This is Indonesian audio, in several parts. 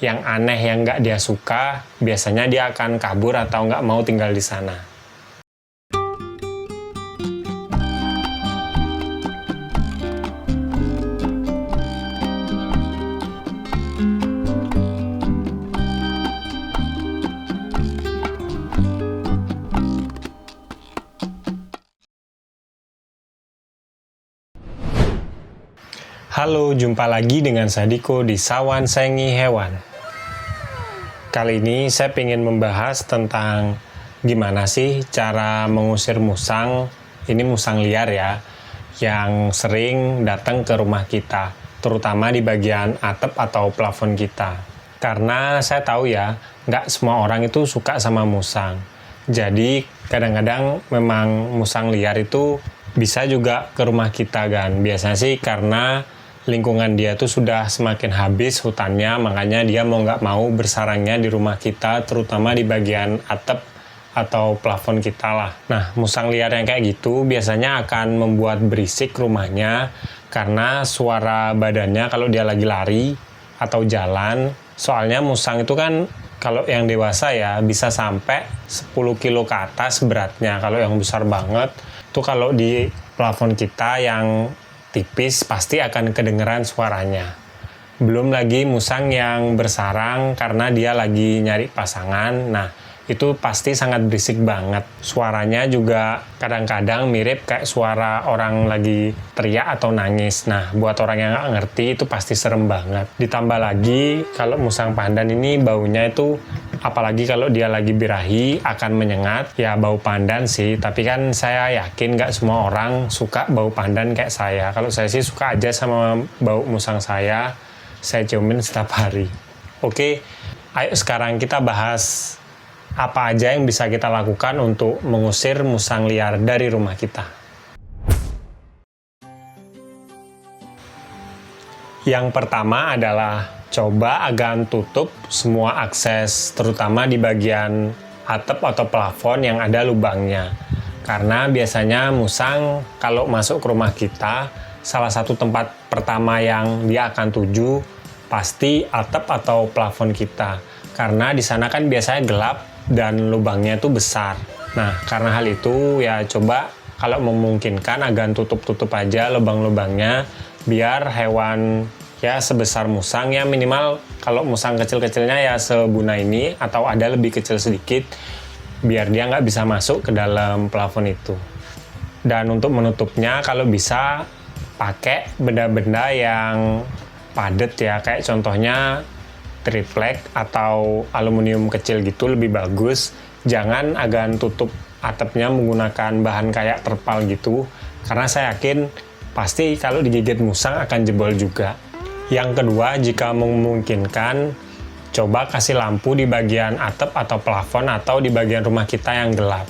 yang aneh yang nggak dia suka, biasanya dia akan kabur atau nggak mau tinggal di sana. Halo, jumpa lagi dengan Sadiko di Sawan Sengi Hewan. Kali ini saya ingin membahas tentang gimana sih cara mengusir musang, ini musang liar ya, yang sering datang ke rumah kita, terutama di bagian atap atau plafon kita. Karena saya tahu ya, nggak semua orang itu suka sama musang. Jadi kadang-kadang memang musang liar itu bisa juga ke rumah kita kan. Biasanya sih karena lingkungan dia tuh sudah semakin habis hutannya, makanya dia mau nggak mau bersarangnya di rumah kita, terutama di bagian atap atau plafon kita lah. Nah, musang liar yang kayak gitu biasanya akan membuat berisik rumahnya karena suara badannya kalau dia lagi lari atau jalan. Soalnya musang itu kan kalau yang dewasa ya bisa sampai 10 kilo ke atas beratnya. Kalau yang besar banget tuh kalau di plafon kita yang tipis pasti akan kedengeran suaranya. Belum lagi musang yang bersarang karena dia lagi nyari pasangan. Nah, itu pasti sangat berisik banget. Suaranya juga kadang-kadang mirip kayak suara orang lagi teriak atau nangis. Nah, buat orang yang nggak ngerti itu pasti serem banget. Ditambah lagi kalau musang pandan ini baunya itu, apalagi kalau dia lagi birahi, akan menyengat. Ya bau pandan sih, tapi kan saya yakin nggak semua orang suka bau pandan kayak saya. Kalau saya sih suka aja sama bau musang saya ciumin setiap hari. Oke, ayo sekarang kita bahas apa aja yang bisa kita lakukan untuk mengusir musang liar dari rumah kita. Yang pertama adalah coba agar tutup semua akses, terutama di bagian atap atau plafon yang ada lubangnya. Karena biasanya musang kalau masuk ke rumah kita, salah satu tempat pertama yang dia akan tuju pasti atap atau plafon kita. Karena di sana kan biasanya gelap dan lubangnya itu besar. Nah, karena hal itu ya coba kalau memungkinkan agar tutup-tutup aja lubang-lubangnya biar hewan ya sebesar musang ya minimal kalau musang kecil-kecilnya ya sebuna ini atau ada lebih kecil sedikit biar dia nggak bisa masuk ke dalam plafon itu. Dan untuk menutupnya kalau bisa pakai benda-benda yang padat ya, kayak contohnya triplek atau aluminium kecil gitu lebih bagus. Jangan agan tutup atapnya menggunakan bahan kayak terpal gitu, karena saya yakin pasti kalau digigit musang akan jebol juga. Yang kedua, jika memungkinkan, coba kasih lampu di bagian atap atau plafon atau di bagian rumah kita yang gelap.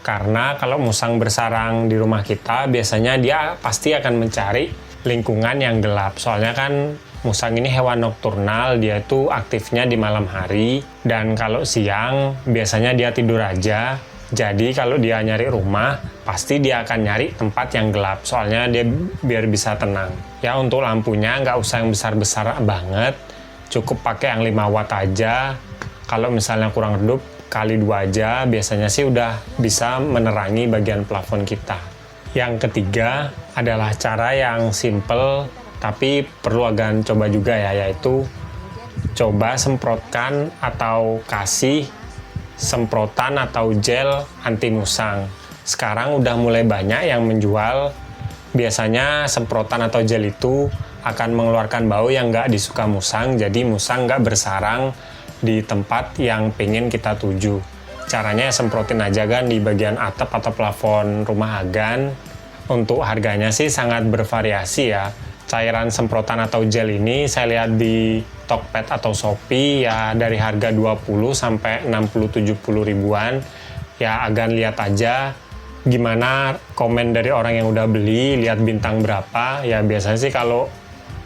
Karena kalau musang bersarang di rumah kita, biasanya dia pasti akan mencari lingkungan yang gelap. Soalnya kan musang ini hewan nokturnal, dia itu aktifnya di malam hari, dan kalau siang biasanya dia tidur aja. Jadi kalau dia nyari rumah, pasti dia akan nyari tempat yang gelap, soalnya dia biar bisa tenang. Ya untuk lampunya nggak usah yang besar-besar banget, cukup pakai yang 5 watt aja. Kalau misalnya kurang redup, kali 2 aja, biasanya sih udah bisa menerangi bagian plafon kita. Yang ketiga adalah cara yang simple, tapi perlu agak coba juga ya, yaitu coba semprotkan atau kasih semprotan atau gel anti musang. Sekarang udah mulai banyak yang menjual. Biasanya semprotan atau gel itu akan mengeluarkan bau yang nggak disuka musang, jadi musang nggak bersarang di tempat yang pengen kita tuju. Caranya semprotin aja kan di bagian atap atau plafon rumah agan. Untuk harganya sih sangat bervariasi ya. Cairan semprotan atau gel ini saya lihat di Tokped atau Shopee ya dari harga 20 sampai 60-70 ribuan. Ya agan lihat aja gimana komen dari orang yang udah beli, lihat bintang berapa. Ya biasanya sih kalau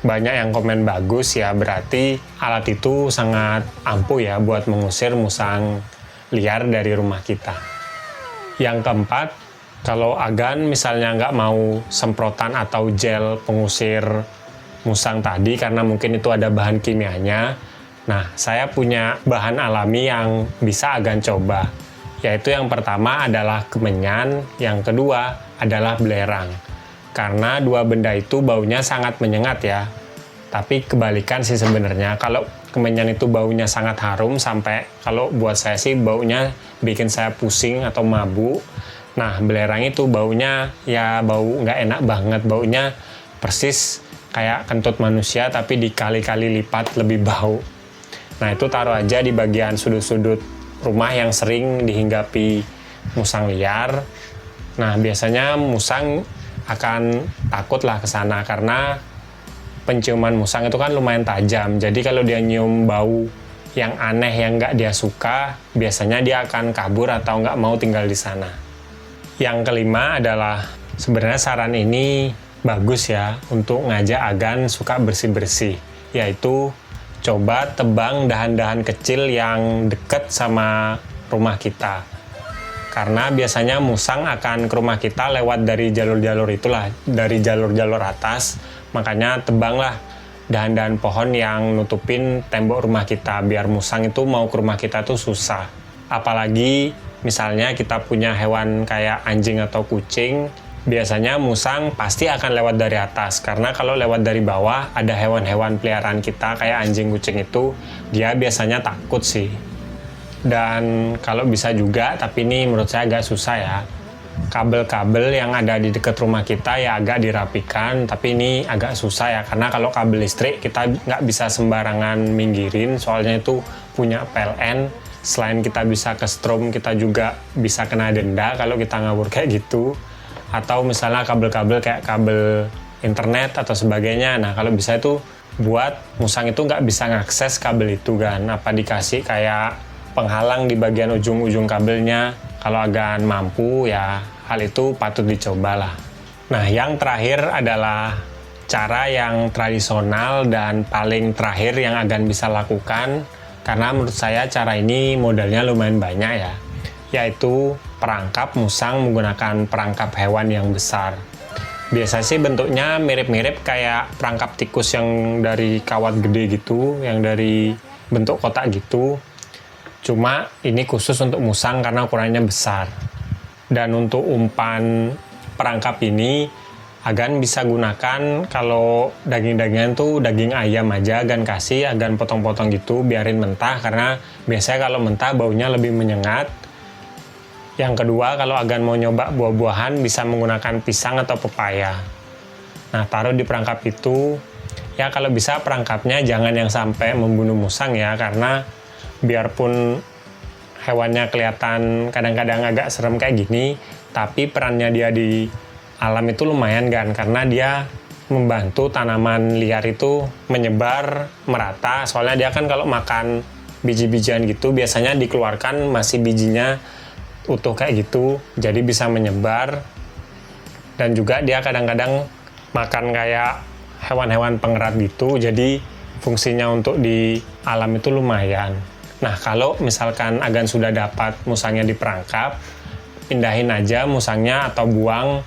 banyak yang komen bagus ya berarti alat itu sangat ampuh ya buat mengusir musang liar dari rumah kita. Yang keempat, kalau agan misalnya nggak mau semprotan atau gel pengusir musang tadi karena mungkin itu ada bahan kimianya, Nah, saya punya bahan alami yang bisa Agan coba, yaitu yang pertama adalah kemenyan, yang kedua adalah belerang. Karena dua benda itu baunya sangat menyengat ya. Tapi kebalikan sih sebenarnya, kalau kemenyan itu baunya sangat harum sampai kalau buat saya sih baunya bikin saya pusing atau mabuk. Nah, belerang itu baunya ya bau nggak enak banget, baunya persis kayak kentut manusia tapi dikali-kali lipat lebih bau. Nah, itu taruh aja di bagian sudut-sudut rumah yang sering dihinggapi musang liar. Nah, biasanya musang akan takut lah ke sana karena penciuman musang itu kan lumayan tajam. Jadi kalau dia nyium bau yang aneh yang nggak dia suka, biasanya dia akan kabur atau nggak mau tinggal di sana. Yang kelima adalah sebenarnya saran ini bagus ya untuk ngajak Agan suka bersih-bersih, yaitu coba tebang dahan-dahan kecil yang dekat sama rumah kita. Karena biasanya musang akan ke rumah kita lewat dari jalur-jalur itulah, dari jalur-jalur atas. Makanya tebanglah dahan-dahan pohon yang nutupin tembok rumah kita, biar musang itu mau ke rumah kita tuh susah. Apalagi misalnya kita punya hewan kayak anjing atau kucing, biasanya musang pasti akan lewat dari atas, karena kalau lewat dari bawah ada hewan-hewan peliharaan kita kayak anjing kucing itu, dia biasanya takut sih. Dan kalau bisa juga, tapi ini menurut saya agak susah ya, kabel-kabel yang ada di dekat rumah kita ya agak dirapikan, tapi ini agak susah ya, karena kalau kabel listrik kita nggak bisa sembarangan minggirin, soalnya itu punya PLN. Selain kita bisa ke strom, kita juga bisa kena denda kalau kita ngawur kayak gitu. Atau misalnya kabel-kabel kayak kabel internet atau sebagainya. Nah, kalau bisa itu buat musang itu nggak bisa ngakses kabel itu kan. Apa dikasih kayak penghalang di bagian ujung-ujung kabelnya. Kalau Agan mampu ya hal itu patut dicobalah. Nah, yang terakhir adalah cara yang tradisional dan paling terakhir yang Agan bisa lakukan. Karena menurut saya cara ini modalnya lumayan banyak ya, yaitu perangkap musang menggunakan perangkap hewan yang besar. Biasanya sih bentuknya mirip-mirip kayak perangkap tikus yang dari kawat gede gitu, yang dari bentuk kotak gitu. Cuma ini khusus untuk musang karena ukurannya besar. Dan untuk umpan perangkap ini, Agan bisa gunakan kalau daging-dagingan tuh daging ayam aja, Agan kasih, Agan potong-potong gitu, biarin mentah, karena biasanya kalau mentah baunya lebih menyengat. Yang kedua, kalau Agan mau nyoba buah-buahan, bisa menggunakan pisang atau pepaya. Nah, taruh di perangkap itu, ya kalau bisa perangkapnya jangan yang sampai membunuh musang ya, karena biarpun hewannya kelihatan kadang-kadang agak serem kayak gini, tapi perannya dia di alam itu lumayan kan, karena dia membantu tanaman liar itu menyebar merata. Soalnya dia kan kalau makan biji-bijian gitu biasanya dikeluarkan masih bijinya utuh kayak gitu, jadi bisa menyebar. Dan juga dia kadang-kadang makan kayak hewan-hewan pengerat gitu, jadi fungsinya untuk di alam itu lumayan. Nah, kalau misalkan Agan sudah dapat musangnya di perangkap, pindahin aja musangnya atau buang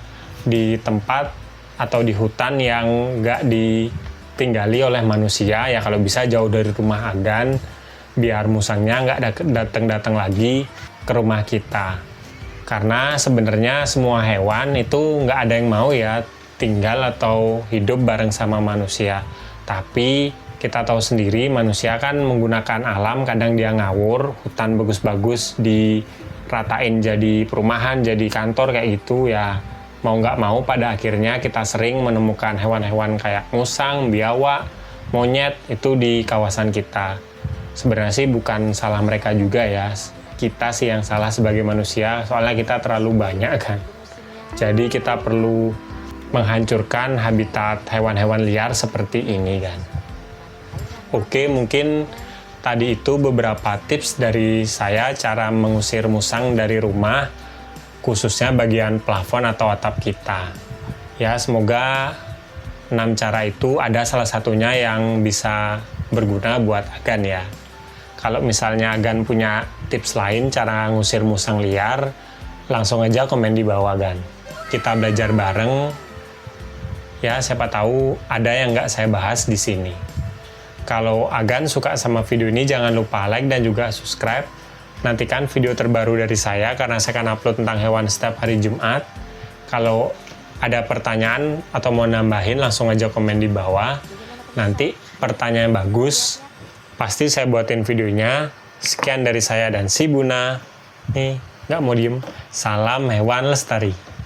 di tempat atau di hutan yang nggak ditinggali oleh manusia ya, kalau bisa jauh dari rumah Agan, biar musangnya nggak datang-datang lagi ke rumah kita. Karena sebenarnya semua hewan itu nggak ada yang mau ya tinggal atau hidup bareng sama manusia, tapi kita tahu sendiri manusia kan menggunakan alam, kadang dia ngawur, hutan bagus-bagus diratain jadi perumahan, jadi kantor kayak gitu ya. Mau nggak mau pada akhirnya kita sering menemukan hewan-hewan kayak musang, biawak, monyet itu di kawasan kita. Sebenarnya sih bukan salah mereka juga ya, kita sih yang salah sebagai manusia, soalnya kita terlalu banyak kan. Jadi kita perlu menghancurkan habitat hewan-hewan liar seperti ini kan. Oke, mungkin tadi itu beberapa tips dari saya cara mengusir musang dari rumah, khususnya bagian plafon atau atap kita. Ya, semoga 6 cara itu ada salah satunya yang bisa berguna buat Agan ya. Kalau misalnya Agan punya tips lain cara ngusir musang liar, langsung aja komen di bawah Agan. Kita belajar bareng. Ya, siapa tahu ada yang nggak saya bahas di sini. Kalau Agan suka sama video ini, jangan lupa like dan juga subscribe. Nantikan video terbaru dari saya karena saya akan upload tentang hewan setiap hari Jumat. Kalau ada pertanyaan atau mau nambahin, langsung aja komen di bawah. Nanti pertanyaan bagus, pasti saya buatin videonya. Sekian dari saya dan si Buna. Nih, nggak mau diem. Salam hewan lestari.